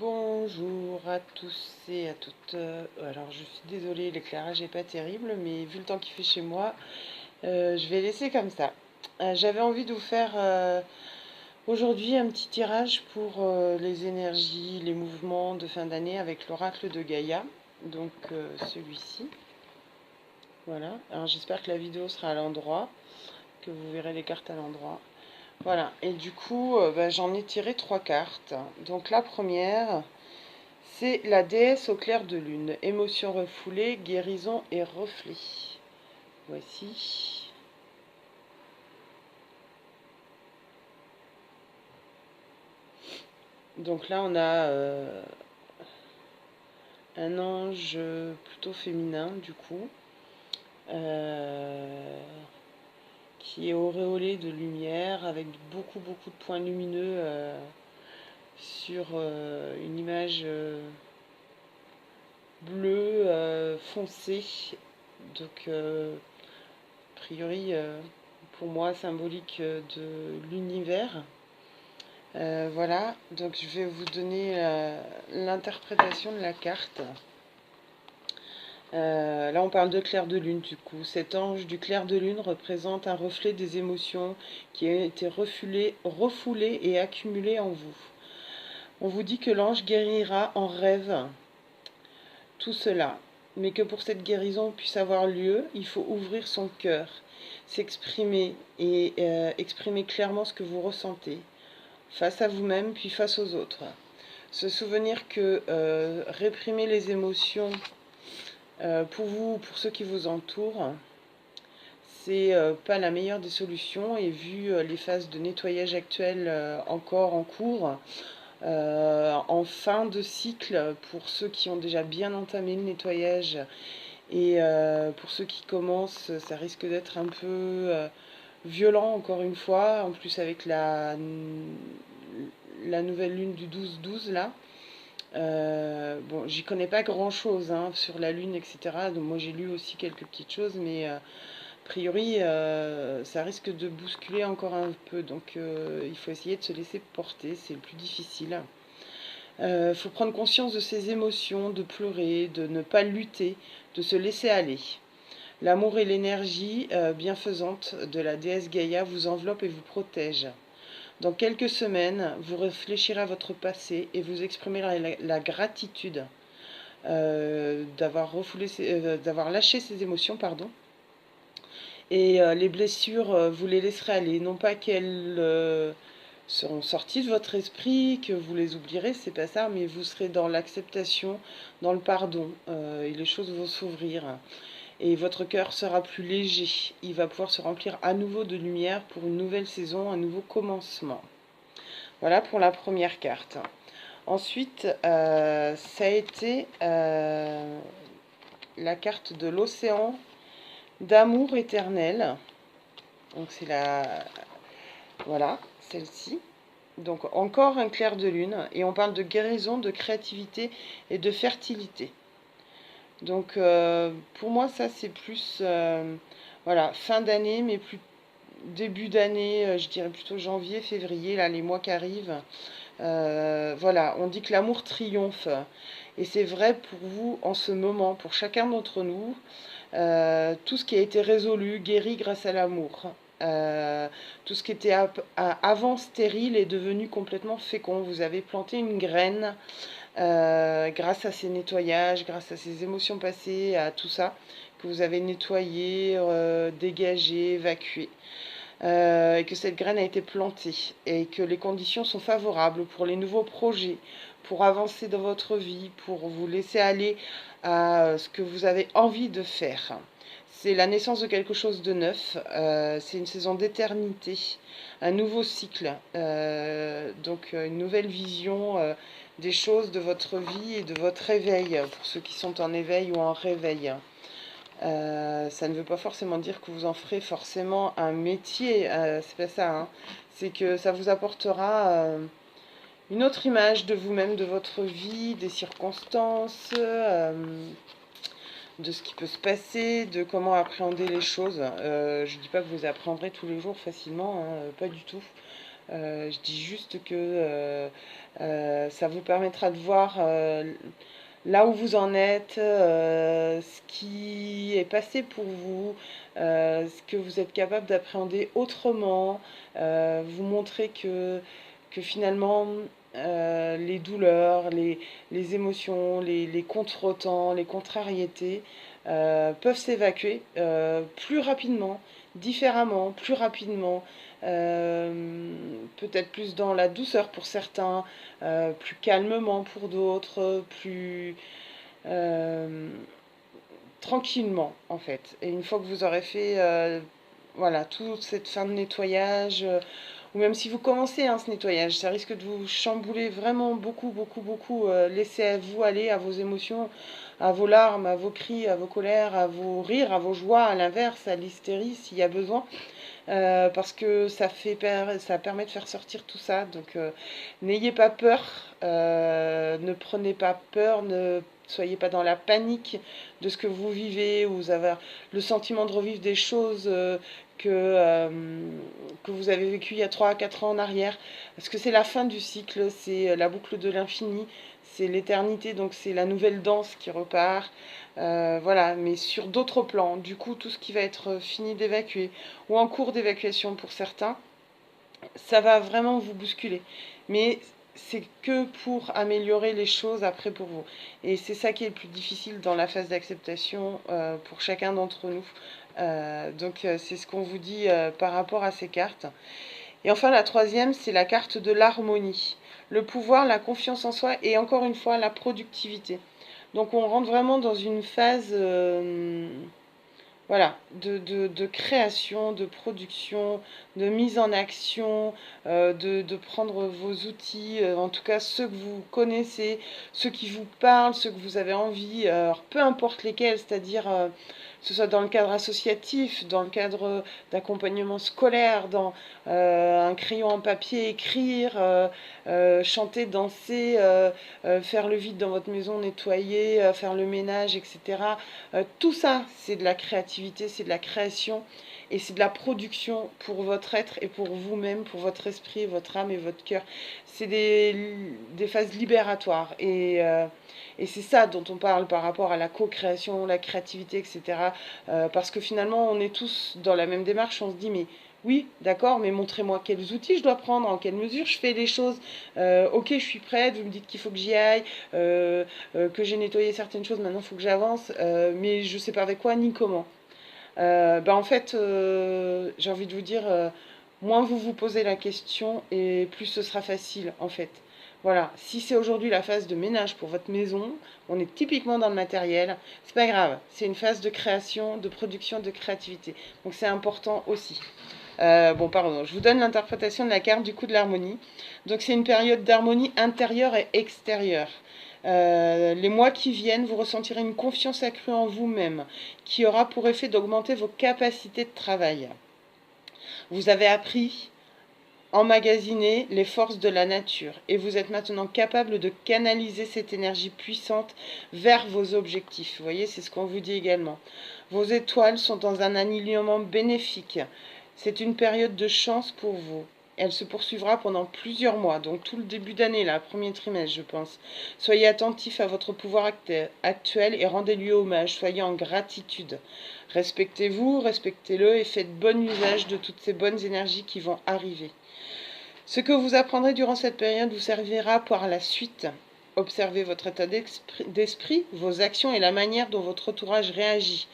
Bonjour à tous et à toutes. Alors je suis désolée, l'éclairage n'est pas terrible, mais vu le temps qu'il fait chez moi, je vais laisser comme ça. J'avais envie de vous faire aujourd'hui un petit tirage pour les énergies, les mouvements de fin d'année avec l'oracle de Gaïa. Donc celui-ci. Voilà. Alors j'espère que la vidéo sera à l'endroit, que vous verrez les cartes à l'endroit. Voilà. Et du coup, j'en ai tiré 3 cartes. Donc la première. C'est la déesse au clair de lune, émotion refoulée, guérison et reflet. Voici. Donc là, on a un ange plutôt féminin, du coup, qui est auréolé de lumière, avec beaucoup de points lumineux sur une image bleue foncée. Donc, a priori, pour moi, symbolique de l'univers. Voilà, donc je vais vous donner l'interprétation de la carte. Là, on parle de clair de lune, du coup. Cet ange du clair de lune représente un reflet des émotions qui a été refoulé et accumulé en vous. On vous dit que l'ange guérira en rêve tout cela, mais que pour cette guérison puisse avoir lieu, il faut ouvrir son cœur, s'exprimer et exprimer clairement ce que vous ressentez, face à vous-même puis face aux autres. Se souvenir que réprimer les émotions pour vous ou pour ceux qui vous entourent, c'est pas la meilleure des solutions, et vu les phases de nettoyage actuelles encore en cours, en fin de cycle pour ceux qui ont déjà bien entamé le nettoyage, et pour ceux qui commencent, ça risque d'être un peu violent encore une fois, en plus avec la nouvelle lune du 12-12 là. Bon, j'y connais pas grand chose sur la lune, etc. Donc moi j'ai lu aussi quelques petites choses, mais a priori ça risque de bousculer encore un peu. Donc il faut essayer de se laisser porter, c'est le plus difficile. Il faut prendre conscience de ses émotions, de pleurer, de ne pas lutter, de se laisser aller. L'amour et l'énergie bienfaisante de la déesse Gaïa vous enveloppent et vous protègent. Dans quelques semaines, vous réfléchirez à votre passé et vous exprimerez la gratitude d'avoir lâché ces émotions, pardon. Et les blessures, vous les laisserez aller. Non pas qu'elles seront sorties de votre esprit, que vous les oublierez, c'est pas ça, mais vous serez dans l'acceptation, dans le pardon, et les choses vont s'ouvrir. Et votre cœur sera plus léger. Il va pouvoir se remplir à nouveau de lumière pour une nouvelle saison, un nouveau commencement. Voilà pour la première carte. Ensuite, ça a été la carte de l'océan d'amour éternel. Donc c'est voilà, celle-ci. Donc encore un clair de lune. Et on parle de guérison, de créativité et de fertilité. Donc pour moi, ça c'est plus voilà, fin d'année, mais plus début d'année, je dirais plutôt janvier, février, là, les mois qui arrivent. Voilà, on dit que l'amour triomphe. Et c'est vrai pour vous en ce moment, pour chacun d'entre nous. Tout ce qui a été résolu, guéri grâce à l'amour. Tout ce qui était avant stérile est devenu complètement fécond. Vous avez planté une graine grâce à ces nettoyages, grâce à ces émotions passées, à tout ça que vous avez nettoyé, dégagé, évacué. Et que cette graine a été plantée et que les conditions sont favorables pour les nouveaux projets, pour avancer dans votre vie, pour vous laisser aller à ce que vous avez envie de faire. C'est la naissance de quelque chose de neuf, c'est une saison d'éternité, un nouveau cycle, donc une nouvelle vision des choses de votre vie et de votre éveil, pour ceux qui sont en éveil ou en réveil. Ça ne veut pas forcément dire que vous en ferez forcément un métier, c'est pas ça, hein. C'est que ça vous apportera une autre image de vous-même, de votre vie, des circonstances, de ce qui peut se passer, de comment appréhender les choses. Je ne dis pas que vous apprendrez tous les jours facilement, pas du tout. Je dis juste que ça vous permettra de voir là où vous en êtes, ce qui est passé pour vous, ce que vous êtes capable d'appréhender autrement, vous montrer que finalement les douleurs, les émotions, les contretemps, les contrariétés peuvent s'évacuer plus rapidement, différemment, plus rapidement, peut-être plus dans la douceur pour certains, plus calmement pour d'autres, plus euh, tranquillement en fait. Et une fois que vous aurez fait voilà, toute cette fin de nettoyage, ou même si vous commencez ce nettoyage, ça risque de vous chambouler vraiment beaucoup, beaucoup, beaucoup. Laissez-vous aller à vos émotions, à vos larmes, à vos cris, à vos colères, à vos rires, à vos joies, à l'inverse, à l'hystérie s'il y a besoin. Parce que ça permet de faire sortir tout ça. Donc n'ayez pas peur, ne prenez pas peur, ne soyez pas dans la panique de ce que vous vivez, ou vous avez le sentiment de revivre des choses que vous avez vécues il y a 3 à 4 ans en arrière. Parce que c'est la fin du cycle, c'est la boucle de l'infini, c'est l'éternité, donc c'est la nouvelle danse qui repart. Voilà, mais sur d'autres plans. Du coup, tout ce qui va être fini d'évacuer ou en cours d'évacuation pour certains, ça va vraiment vous bousculer. Mais c'est que pour améliorer les choses après pour vous. Et c'est ça qui est le plus difficile dans la phase d'acceptation pour chacun d'entre nous. Donc c'est ce qu'on vous dit par rapport à ces cartes. Et enfin la troisième, c'est la carte de l'harmonie. Le pouvoir, la confiance en soi et encore une fois la productivité. Donc on rentre vraiment dans une phase voilà, de création, de production, de mise en action, de prendre vos outils, en tout cas ceux que vous connaissez, ceux qui vous parlent, ceux que vous avez envie, alors peu importe lesquels, c'est-à-dire que ce soit dans le cadre associatif, dans le cadre d'accompagnement scolaire, dans un crayon en papier, écrire, chanter, danser, faire le vide dans votre maison, nettoyer, faire le ménage, etc. Tout ça, c'est de la créativité, c'est de la création et c'est de la production pour votre être et pour vous-même, pour votre esprit, votre âme et votre cœur. C'est des phases libératoires et c'est ça dont on parle par rapport à la co-création, la créativité, etc. Parce que finalement, on est tous dans la même démarche, on se dit mais oui, d'accord, mais montrez-moi quels outils je dois prendre, en quelle mesure je fais les choses. Ok, je suis prête, vous me dites qu'il faut que j'y aille, que j'ai nettoyé certaines choses, maintenant il faut que j'avance, mais je ne sais pas avec quoi ni comment. En fait, j'ai envie de vous dire, moins vous vous posez la question et plus ce sera facile en fait. Voilà, si c'est aujourd'hui la phase de ménage pour votre maison, on est typiquement dans le matériel, c'est pas grave, c'est une phase de création, de production, de créativité. Donc c'est important aussi. Pardon, je vous donne l'interprétation de la carte du coup de l'harmonie. Donc c'est une période d'harmonie intérieure et extérieure. Les mois qui viennent, vous ressentirez une confiance accrue en vous-même, qui aura pour effet d'augmenter vos capacités de travail. Vous avez appris à emmagasiner les forces de la nature et vous êtes maintenant capable de canaliser cette énergie puissante vers vos objectifs. Vous voyez, c'est ce qu'on vous dit également. Vos étoiles sont dans un alignement bénéfique. C'est une période de chance pour vous. Elle se poursuivra pendant plusieurs mois, donc tout le début d'année, là, premier trimestre, je pense. Soyez attentifs à votre pouvoir actuel et rendez-lui hommage. Soyez en gratitude. Respectez-vous, respectez-le et faites bon usage de toutes ces bonnes énergies qui vont arriver. Ce que vous apprendrez durant cette période vous servira par la suite. Observez votre état d'esprit, vos actions et la manière dont votre entourage réagit.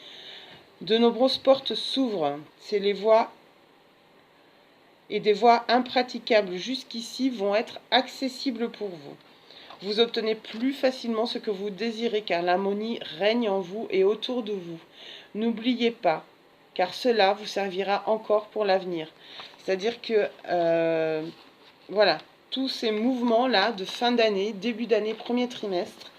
De nombreuses portes s'ouvrent. C'est les voies et des voies impraticables jusqu'ici vont être accessibles pour vous. Vous obtenez plus facilement ce que vous désirez car l'harmonie règne en vous et autour de vous. N'oubliez pas, car cela vous servira encore pour l'avenir. C'est-à-dire que, voilà, tous ces mouvements-là de fin d'année, début d'année, premier trimestre,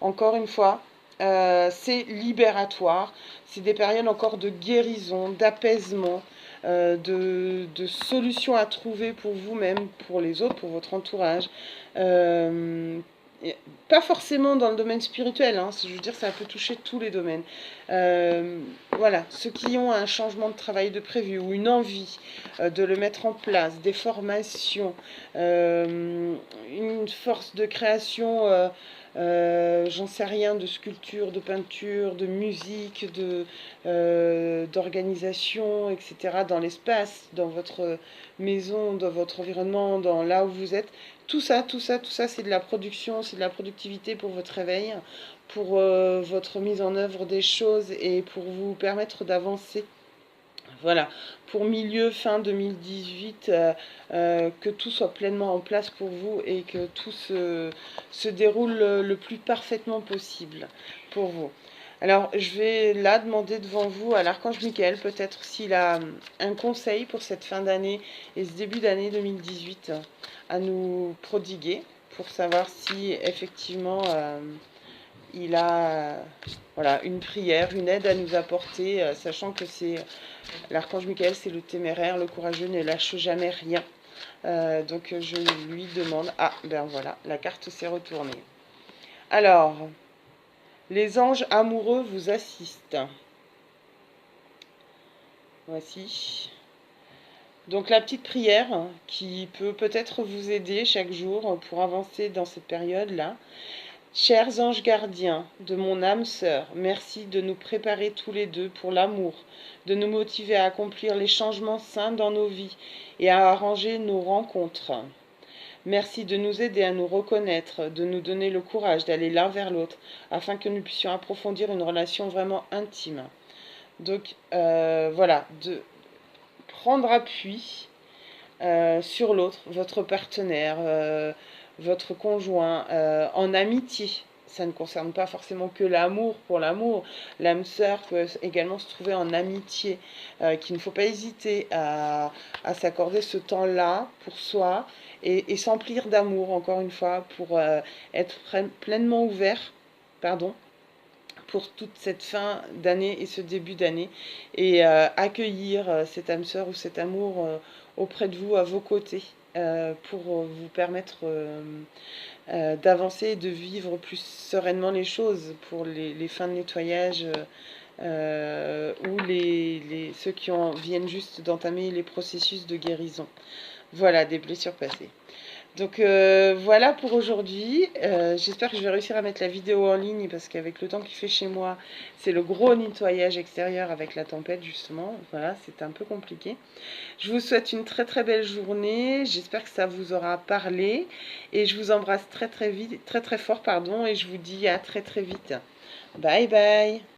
encore une fois, c'est libératoire. C'est des périodes encore de guérison, d'apaisement, de solutions à trouver pour vous-même, pour les autres, pour votre entourage. Et pas forcément dans le domaine spirituel, hein, je veux dire, ça peut toucher tous les domaines. Voilà, ceux qui ont un changement de travail de prévu ou une envie de le mettre en place, des formations, une force de création, j'en sais rien, de sculpture, de peinture, de musique, d'organisation, etc., dans l'espace, dans votre maison, dans votre environnement, dans là où vous êtes. Tout ça, tout ça, tout ça, c'est de la production, c'est de la productivité pour votre réveil, pour votre mise en œuvre des choses et pour vous permettre d'avancer. Voilà, pour milieu, fin 2018, que tout soit pleinement en place pour vous et que tout se déroule le plus parfaitement possible pour vous. Alors, je vais là demander devant vous à l'archange Michael, peut-être s'il a un conseil pour cette fin d'année et ce début d'année 2018 à nous prodiguer pour savoir si effectivement il a voilà, une prière, une aide à nous apporter, sachant que c'est l'archange Michael, c'est le téméraire, le courageux ne lâche jamais rien. Donc je lui demande, ah ben voilà, la carte s'est retournée. Alors, les anges amoureux vous assistent. Voici. Donc la petite prière qui peut peut-être vous aider chaque jour pour avancer dans cette période-là. Chers anges gardiens de mon âme sœur, merci de nous préparer tous les deux pour l'amour, de nous motiver à accomplir les changements sains dans nos vies et à arranger nos rencontres. Merci de nous aider à nous reconnaître, de nous donner le courage d'aller l'un vers l'autre, afin que nous puissions approfondir une relation vraiment intime. Donc voilà, de prendre appui sur l'autre, votre partenaire, votre conjoint, en amitié. Ça ne concerne pas forcément que l'amour pour l'amour. L'âme sœur peut également se trouver en amitié, qu'il ne faut pas hésiter à s'accorder ce temps-là pour soi et s'emplir d'amour, encore une fois, pour être pleinement ouvert, pardon, pour toute cette fin d'année et ce début d'année et accueillir cette âme sœur ou cet amour auprès de vous, à vos côtés, pour vous permettre d'avancer et de vivre plus sereinement les choses pour les fins de nettoyage ou ceux qui viennent juste d'entamer les processus de guérison. Voilà, des blessures passées. Donc voilà pour aujourd'hui. J'espère que je vais réussir à mettre la vidéo en ligne parce qu'avec le temps qu'il fait chez moi, c'est le gros nettoyage extérieur avec la tempête justement. Voilà, c'est un peu compliqué. Je vous souhaite une très très belle journée. J'espère que ça vous aura parlé et je vous embrasse très très vite, très très fort pardon, et je vous dis à très très vite. Bye bye.